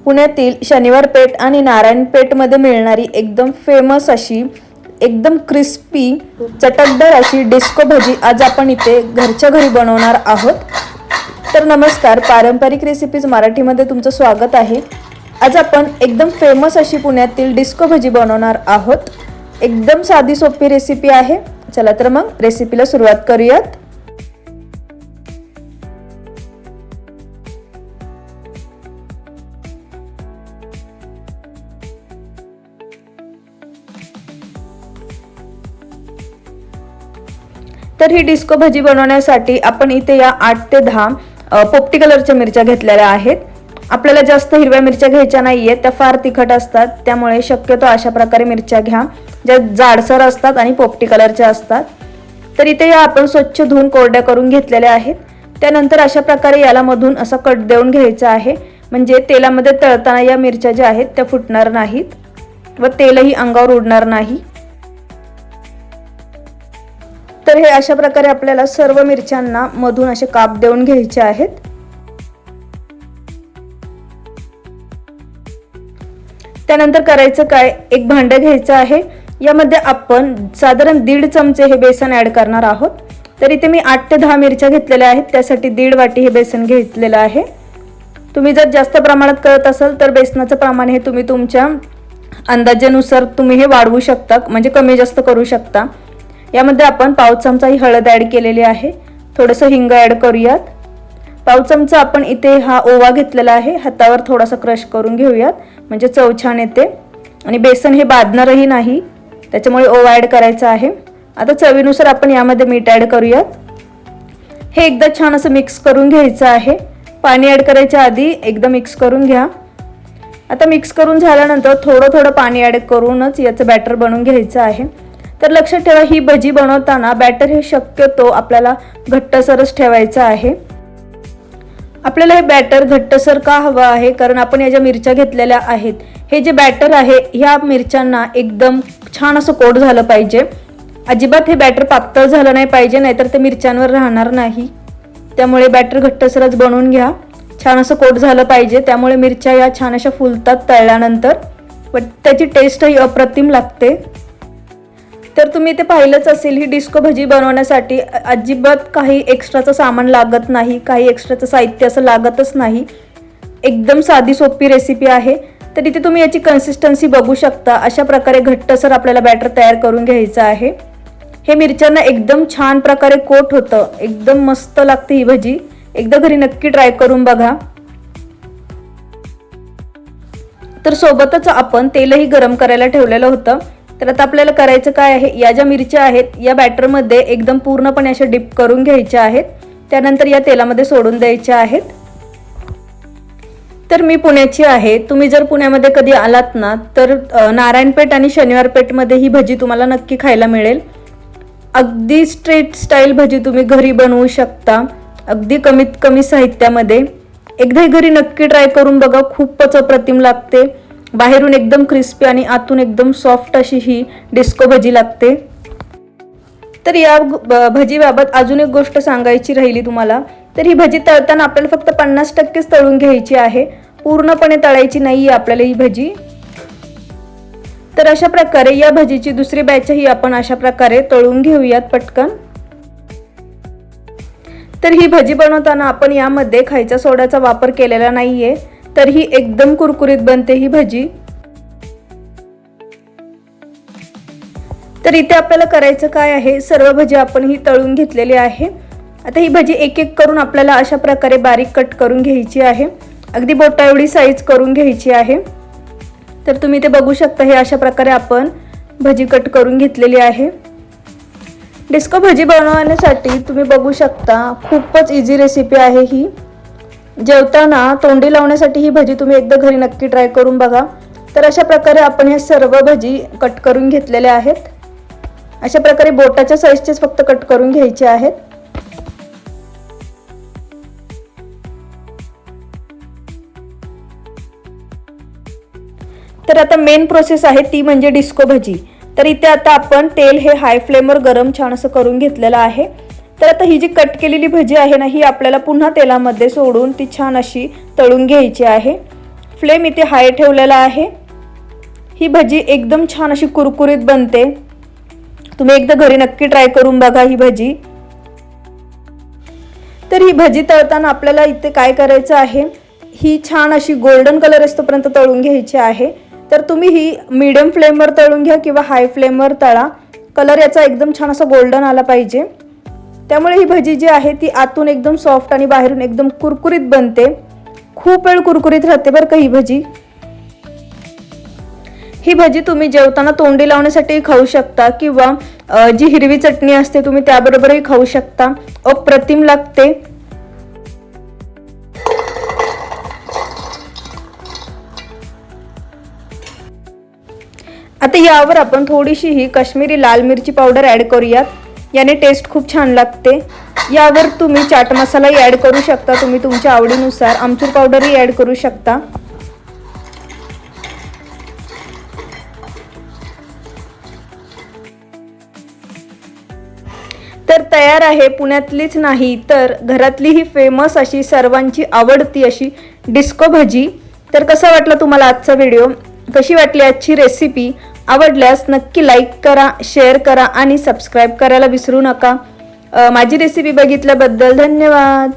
पुण्यातील शनिवार पेठ आणि नारायण पेठमध्ये मिळणारी एकदम फेमस अशी एकदम क्रिस्पी चटकदार अशी डिस्को भजी आज आपण इथे घरच्या घरी बनवणार आहोत। तर नमस्कार, पारंपरिक रेसिपीज मराठीमध्ये तुमचं स्वागत आहे। आज आपण एकदम फेमस अशी पुण्यातील डिस्को भजी बनवणार आहोत। एकदम साधी सोपी रेसिपी आहे। चला तर मग रेसिपीला सुरुवात करूयात। तर ही डिस्को भजी बनवण्यासाठी आपण इथे या 8 ते 10 पोपटी कलरच्या मिरच्या घेतलेल्या आहेत। आपल्याला जास्त हिरव्या मिरच्या घ्यायच्या नाहीये, त्या फार तिखट असतात, त्यामुळे शक्यतो अशा प्रकारे मिरच्या घ्या ज्या जाडसर असतात आणि पोपटी कलरच्या असतात। तर इथे या आपण स्वच्छ धुवून कोरड्या करून घेतलेल्या आहेत। त्यानंतर अशा प्रकारे याला मधून असा कट देऊन घ्यायचा आहे, म्हणजे तेलामध्ये तळताना या मिरच्या ज्या आहेत त्या फुटणार नाहीत व तेलही अंगावर उडणार नाही। तर हे अशा प्रकारे आपल्याला सर्व मिरच्यांना मधून असे काप देऊन घ्यायचे आहेत। त्यानंतर करायचं काय, एक भांडं घ्यायचं आहे। यामध्ये आपण साधारण 1.5 चमचे हे बेसन ऍड करणार आहोत। तर इथे मी 8 ते 10 मिरच्या घेतलेल्या आहेत, त्यासाठी 1.5 वाटी हे बेसन घेतलेलं आहे। तुम्ही जर जास्त प्रमाणात करत असाल तर बेसनाचं प्रमाण हे तुम्ही तुमच्या अंदाजानुसार तुम्ही हे वाढवू शकता, म्हणजे कमी जास्त करू शकता। यामध्ये आपण पाव चमचा ही हळद ऍड केलेली आहे, थोडंसं हिंग ऍड करूयात। पाव चमचा आपण इथे हा ओवा घेतलेला आहे, हातावर थोडासा क्रश करून घेऊयात, म्हणजे चव छान येते आणि बेसन हे बाधणारही नाही, त्याच्यामुळे ओवा ऍड करायचा आहे। आता चवीनुसार आपण यामध्ये मीठ ऍड करूयात। हे एकदा छान असं मिक्स करून घ्यायचं आहे। पाणी ऍड करायच्या आधी एकदा मिक्स करून घ्या। आता मिक्स करून झाल्यानंतर थोडं थोडं पाणी ऍड करूनच याचं बॅटर बनवून घ्यायचं आहे। तर लक्षात ठेवा, ही भजी बनवताना बॅटर हे शक्यतो आपल्याला घट्टसरच ठेवायचं आहे। आपल्याला हे बॅटर घट्टसर का हवं आहे, कारण आपण या ज्या मिरच्या घेतलेल्या आहेत, हे जे बॅटर आहे ह्या मिरच्यांना एकदम छान असं कोट झालं पाहिजे। अजिबात हे बॅटर पातळ झालं नाही पाहिजे, नाहीतर ते मिरच्यांवर राहणार नाही। त्यामुळे बॅटर घट्टसरच बनवून घ्या, छान असं कोट झालं पाहिजे, त्यामुळे मिरच्या या छान अशा फुलतात तळल्यानंतर व त्याची टेस्टही अप्रतिम लागते। तर तुम्ही ते पाहिलंच असेल, ही डिस्को भजी बनवण्यासाठी अजिबात काही एक्स्ट्राचं सामान लागत नाही, काही एक्स्ट्राचं साहित्य असं लागतच नाही। एकदम साधी सोपी रेसिपी आहे। तर इथे तुम्ही याची कन्सिस्टन्सी बघू शकता, अशा प्रकारे घट्टसर आपल्याला बॅटर तयार करून घ्यायचं आहे। हे मिरच्यांना एकदम छान प्रकारे कोट होतं, एकदम मस्त लागते ही भजी। एकदा घरी नक्की ट्राय करून बघा। तर सोबतच आपण तेलही गरम करायला ठेवलेलं होतं। तर आता आपल्याला करायचं काय आहे, या ज्या मिरच्या आहेत या बॅटरमध्ये एकदम पूर्णपणे अशा डिप करून घ्यायच्या आहेत, त्यानंतर या तेलामध्ये सोडून द्यायच्या आहेत। तर मी पुण्याची आहे, तुम्ही जर पुण्यामध्ये कधी आलात ना तर नारायणपेठ आणि शनिवार पेठमध्ये ही भजी तुम्हाला नक्की खायला मिळेल। अगदी स्ट्रीट स्टाईल भजी तुम्ही घरी बनवू शकता, अगदी कमीत कमी साहित्यामध्ये। एकदा घरी नक्की ट्राय करून बघा, खूपच अप्रतिम लागते। बाहेरून एकदम क्रिस्पी आणि आतून एकदम सॉफ्ट अशी ही डिस्को भजी लागते। तर या भजीबाबत अजून एक गोष्ट सांगायची राहिली तुम्हाला, तर ही भजी तळताना आपल्याला फक्त 50%च तळून घ्यायची आहे, पूर्णपणे तळायची नाहीये आपल्याला ही भजी। तर अशा प्रकारे या भजीची दुसरी बॅचही आपण अशा प्रकारे तळून घेऊयात पटकन। तर ही भजी बनवताना आपण यामध्ये खायच्या सोड्याचा वापर केलेला नाहीये, तर ही एकदम कुरकुरीत बनते ही भजी। तर इथे आपल्याला करायचं काय आहे, सर्व भजी आपण ही तळून घेतलेली आहे। आता ही भजी एक एक करून आपल्याला अशा प्रकारे बारीक कट करून घ्यायची आहे, अगदी बोटा एवढी साईज करून घ्यायची आहे। तर तुम्ही ते बघू शकता, हे अशा प्रकारे आपण भजी कट करून घेतलेली आहे। डिस्को भजी बनवण्यासाठी तुम्ही बघू शकता, खूपच इझी रेसिपी आहे ही। जेवताना तोंडी लावण्यासाठी ही भजी तुम्ही एकदा घरी नक्की ट्राय करून बघा। तर अशा प्रकारे आपण हे सर्व भजी कट करून घेतलेल्या आहेत। अशा प्रकारे बोटाच्या साईजचेच फक्त कट करून घ्यायचे आहेत। तर आता मेन प्रोसेस आहे ती म्हणजे डिस्को भजी। तर इथे आता आपण तेल हे हाय फ्लेमवर गरम छान असं करून घेतलेलं आहे। तर आता ही जी कट केलेली भजी आहे ना, ही आपल्याला पुन्हा तेलामध्ये सोडून ती छान अशी तळून घ्यायची आहे। फ्लेम इथे हाय ठेवलेला आहे। ही भजी एकदम छान अशी कुरकुरीत बनते। तुम्ही एकदा घरी नक्की ट्राय करून बघा ही भजी। तर ही भजी तळताना आपल्याला इथे काय करायचं आहे, ही छान अशी गोल्डन कलर असतोपर्यंत तळून घ्यायची आहे। तर तुम्ही ही मीडियम फ्लेमवर तळून घ्या किंवा हाय फ्लेमवर तळा। कलर याचा एकदम छान असा गोल्डन आला पाहिजे। त्यामुळे ही भजी जी आहे ती आतून एकदम सॉफ्ट आणि बाहेरून एकदम कुरकुरीत बनते। खूप वेळ कुरकुरीत राहते बरं का ही भजी। ही भजी तुम्ही जेवताना तोंडी लावण्यासाठी खाऊ शकता किंवा जी हिरवी चटणी असते तुम्ही त्याबरोबरही खाऊ शकता। अप्रतिम लागते। आता यावर आपण थोडीशी ही काश्मीरी लाल मिरची पावडर ॲड करूयात। याने टेस्ट खूप छान लागते। यावर तुम्ही चाट मसालाही ॲड करू शकता, तुम्ही तुमच्या आवडीनुसार आमचूर पावडरही ॲड करू शकता। तर तयार आहे पुण्यातलीच नाही तर घरातली ही फेमस अशी सर्वांची आवडती अशी डिस्को भजी। तर कसा वाटला तुम्हाला आजचा व्हिडिओ, कशी वाटली आजची रेसिपी? आवडल्यास नक्की लाईक करा, शेअर करा आणि सबस्क्राईब करायला विसरू नका। माझी रेसिपी बघितल्याबद्दल धन्यवाद।